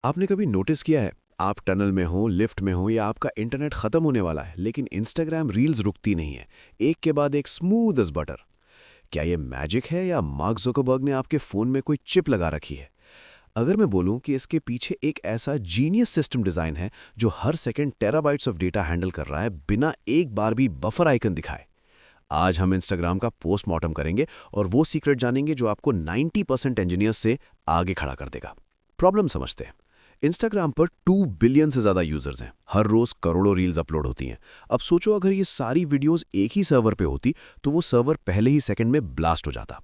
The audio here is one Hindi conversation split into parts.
आपने कभी नोटिस किया है, आप टनल में हो, लिफ्ट में हो या आपका इंटरनेट खत्म होने वाला है, लेकिन इंस्टाग्राम रील्स रुकती नहीं है, एक के बाद एक स्मूथ एज बटर। क्या ये मैजिक है या मार्क जुकरबर्ग ने आपके फोन में कोई चिप लगा रखी है? अगर मैं बोलूं कि इसके पीछे एक ऐसा जीनियस सिस्टम डिजाइन है जो हर second terabytes of data handle कर रहा है बिना एक बार भी बफर आइकन दिखाए। आज हम इंस्टाग्राम का पोस्टमार्टम करेंगे और वो सीक्रेट जानेंगे जो आपको 90% इंजीनियर्स से आगे खड़ा कर देगा। प्रॉब्लम समझते हैं। इंस्टाग्राम पर 2 बिलियन से ज़्यादा यूजर्स हैं। हर रोज़ करोड़ों रील्स अपलोड होती हैं। अब सोचो अगर ये सारी वीडियोस एक ही सर्वर पे होती तो वो सर्वर पहले ही सेकंड में ब्लास्ट हो जाता।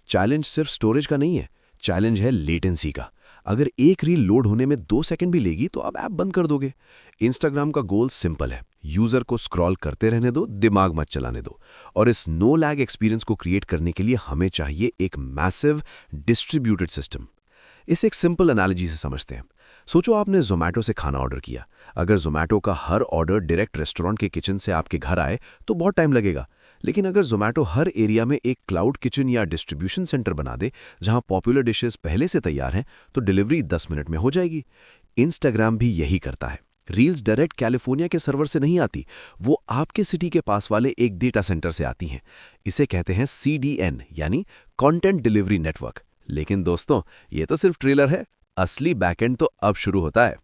चैलेंज सिर्फ स्टोरेज का नहीं है, चैलेंज है लेटेंसी का। अगर एक रील लोड होने में 2 सेकंड भी लेगी तो आप ऐप बंद कर दोगे। इंस्टाग्राम का गोल सिंपल है, यूजर को स्क्रॉल करते रहने दो, दिमाग मत चलाने दो। और इस नो लैग एक्सपीरियंस को क्रिएट करने के लिए हमें चाहिए एक मैसिव डिस्ट्रीब्यूटेड सिस्टम। इसे एक सिंपल एनालॉजी से समझते हैं। सोचो आपने जोमैटो से खाना ऑर्डर किया। अगर जोमैटो का हर ऑर्डर डायरेक्ट रेस्टोरेंट के किचन से आपके घर आए तो बहुत टाइम लगेगा। लेकिन अगर जोमैटो हर एरिया में एक क्लाउड किचन या डिस्ट्रीब्यूशन सेंटर बना दे जहां पॉपुलर डिशेस पहले से तैयार हैं, तो डिलीवरी 10 मिनट में हो जाएगी। इंस्टाग्राम भी यही करता है। रील्स डायरेक्ट कैलिफोर्निया के सर्वर से नहीं आती, वो आपके सिटी के पास वाले एक डेटा सेंटर से आती हैं। इसे कहते हैं CDN यानी कंटेंट डिलीवरी नेटवर्क। लेकिन दोस्तों, ये तो सिर्फ ट्रेलर है, असली बैकएंड तो अब शुरू होता है।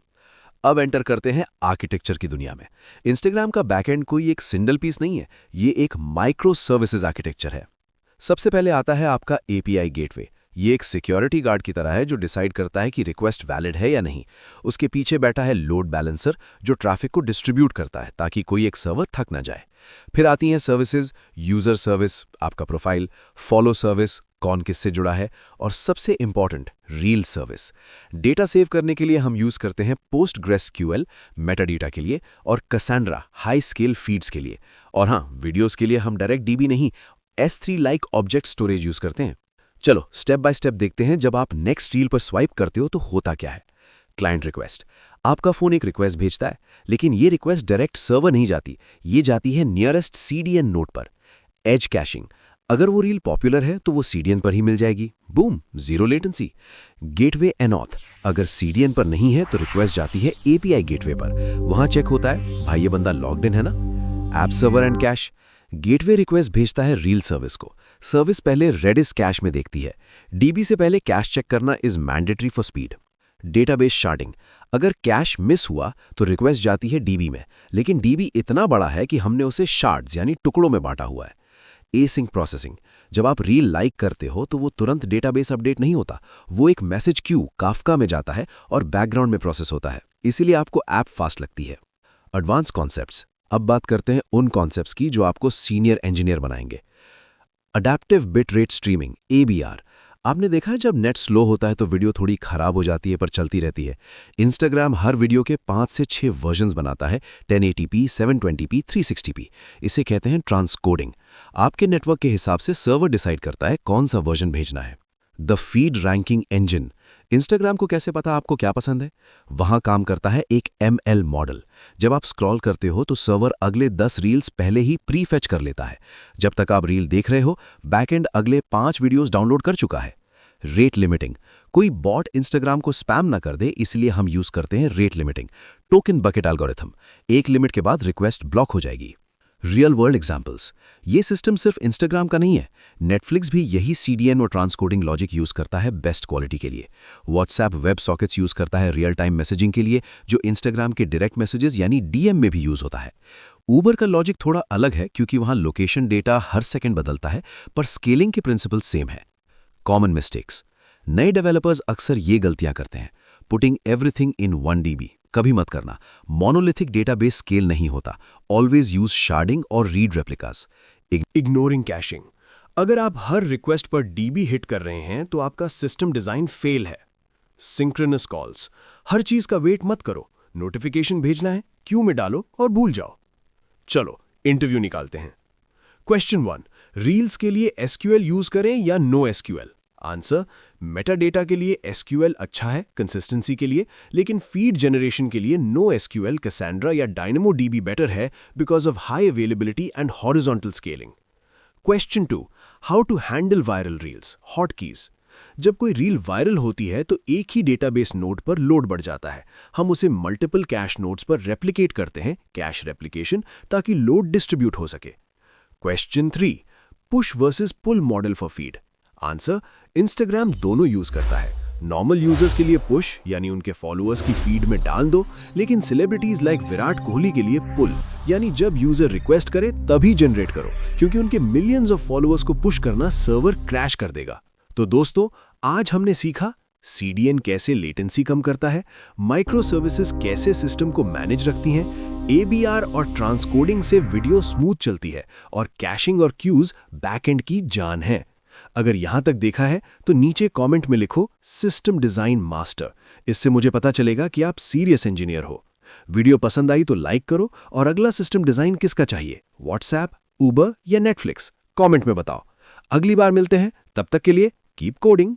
अब एंटर करते हैं आर्किटेक्चर की दुनिया में। इंस्टाग्राम का बैकएंड कोई एक सिंगल पीस नहीं है, ये एक माइक्रो सर्विसेज आर्किटेक्चर है। सबसे पहले आता है आपका API गेटवे। ये एक सिक्योरिटी गार्ड की तरह है जो डिसाइड करता है कि रिक्वेस्ट वैलिड है या नहीं। उसके पीछे बैठा है लोड बैलेंसर जो ट्रैफिक को डिस्ट्रीब्यूट करता है ताकि कोई एक सर्वर थक ना जाए। फिर आती हैं सर्विसेज, यूजर सर्विस, आपका प्रोफाइल, फॉलो सर्विस, कौन किससे जुड़ा है, और सबसे important reel service. Data save करने के लिए हम यूज करते हैं PostgreSQL मेटाडेटा के लिए और Cassandra हाई स्केल फीड्स के लिए। और हाँ, वीडियोस के लिए हम डायरेक्ट DB नहीं, S3 like object storage use करते हैं। चलो स्टेप बाय स्टेप देखते हैं। जब आप नेक्स्ट रील पर स्वाइप करते हो तो होता क्या है। क्लाइंट रिक्वेस्ट, आपका फोन एक रिक्वेस्ट भेजता है, लेकिन ये रिक्वेस्ट डायरेक्ट सर्वर नहीं जाती, ये जाती है नियरेस्ट CDN नोड पर। एज कैशिंग, अगर वो रील पॉपुलर है तो वो CDN पर ही मिल जाएगी। Boom, zero latency. गेटवे एनऑथ, अगर CDN पर नहीं है तो रिक्वेस्ट जाती है API गेटवे पर। वहां चेक होता है भाई ये बंदा लॉग्ड इन है ना। App server and cash, gateway request भेजता है रील सर्विस को। सर्विस पहले रेडिस कैश में देखती है। DB से पहले कैश चेक करना is mandatory for speed. Database sharding, अगर कैश मिस हुआ तो रिक्वेस्ट जाती है DB में, लेकिन DB इतना बड़ा है कि हमने उसे शार्ड्स यानी टुकड़ों में बांटा हुआ है। एसिंक प्रोसेसिंग, जब आप रील लाइक करते हो तो वो तुरंत डेटाबेस अपडेट नहीं होता, वो एक मैसेज क्यू काफका में जाता है और बैकग्राउंड में प्रोसेस होता है, इसीलिए आपको ऐप फास्ट लगती है। एडवांस कॉन्सेप्ट्स, अब बात करते हैं उन कॉन्सेप्ट्स की जो आपको सीनियर इंजीनियर बनाएंगे। Adaptive bit rate streaming ABR, आपने देखा है जब नेट स्लो होता है तो वीडियो थोड़ी खराब हो जाती है पर चलती रहती है। इंस्टाग्राम हर वीडियो के 5 से 6 वर्जन्स बनाता है, 1080p, 720p, 360p। इसे कहते हैं ट्रांसकोडिंग। आपके नेटवर्क के हिसाब से सर्वर डिसाइड करता है कौन सा वर्जन भेजना है। The feed ranking engine, Instagram को कैसे पता आपको क्या पसंद है? वहां काम करता है एक ML मॉडल। जब आप स्क्रॉल करते हो तो सर्वर अगले 10 रील्स पहले ही प्री फेच कर लेता है। जब तक आप रील देख रहे हो, बैकएंड अगले 5 वीडियोस डाउनलोड कर चुका है। रेट लिमिटिंग, कोई बॉट इंस्टाग्राम को स्पैम ना कर दे, इसलिए हम यूज करते हैं rate limiting. Token bucket algorithm, एक लिमिट के बाद रिक्वेस्ट ब्लॉक हो जाएगी। रियल वर्ल्ड एग्जाम्पल्स, ये सिस्टम सिर्फ इंस्टाग्राम का नहीं है, नेटफ्लिक्स भी यही CDN और ट्रांसकोडिंग लॉजिक यूज करता है बेस्ट क्वालिटी के लिए। व्हाट्सएप वेब सॉकेट्स यूज करता है रियल टाइम मैसेजिंग के लिए, जो इंस्टाग्राम के डायरेक्ट मैसेजेस यानी DM में भी यूज होता है। ऊबर का लॉजिक थोड़ा अलग है क्योंकि वहां लोकेशन डेटा हर सेकंड बदलता है, पर स्केलिंग के प्रिंसिपल सेम है। कॉमन मिस्टेक्स, नए डेवलपर्स अक्सर ये गलतियां करते हैं। पुटिंग एवरीथिंग इन 1 DB, कभी मत करना। मोनोलिथिक डेटाबेस स्केल नहीं होता। ऑलवेज यूज शार्डिंग और रीड रेप्लिकास। इग्नोरिंग कैशिंग, अगर आप हर रिक्वेस्ट पर DB हिट कर रहे हैं तो आपका सिस्टम डिजाइन फेल है। सिंक्रोनस कॉल्स, हर चीज का वेट मत करो, नोटिफिकेशन भेजना है, क्यू में डालो और भूल जाओ। चलो इंटरव्यू निकालते हैं। क्वेश्चन 1, रील्स के लिए SQL यूज करें या no SQL? Answer, meta data के लिए SQL अच्छा है कंसिस्टेंसी के लिए, लेकिन फीड जनरेशन के लिए नो SQL, Cassandra या DynamoDB बेटर है because of high availability and horizontal scaling. Question 2, how to handle viral reels, hot keys? जब कोई रील वायरल होती है तो एक ही डेटाबेस नोड पर लोड बढ़ जाता है। हम उसे मल्टीपल कैश नोड्स पर रेप्लिकेट करते हैं, कैश रेप्लिकेशन, ताकि लोड डिस्ट्रीब्यूट हो सके। Question 3, push versus pull model for feed. Answer, Instagram दोनों यूज करता है। नॉर्मल यूजर्स के लिए पुश यानी उनके फॉलोअर्स की फीड में डाल दो, लेकिन सेलिब्रिटीज लाइक विराट कोहली के लिए पुल यानी जब यूजर रिक्वेस्ट करे तभी जनरेट करो, क्योंकि उनके मिलियंस ऑफ फॉलोअर्स को पुश करना सर्वर क्रैश कर देगा। तो दोस्तों, आज हमने सीखा CDN कैसे लेटेंसी कम करता है, माइक्रो सर्विसेज कैसे सिस्टम को मैनेज रखती हैं, ABR और ट्रांसकोडिंग से वीडियो स्मूथ चलती है, और कैशिंग और क्यूज बैकएंड की जान है। अगर यहां तक देखा है तो नीचे कमेंट में लिखो सिस्टम डिजाइन मास्टर। इससे मुझे पता चलेगा कि आप सीरियस इंजीनियर हो। वीडियो पसंद आई तो लाइक करो, और अगला सिस्टम डिजाइन किसका चाहिए, व्हाट्सएप, उबर या नेटफ्लिक्स, कमेंट में बताओ। अगली बार मिलते हैं, तब तक के लिए कीप कोडिंग।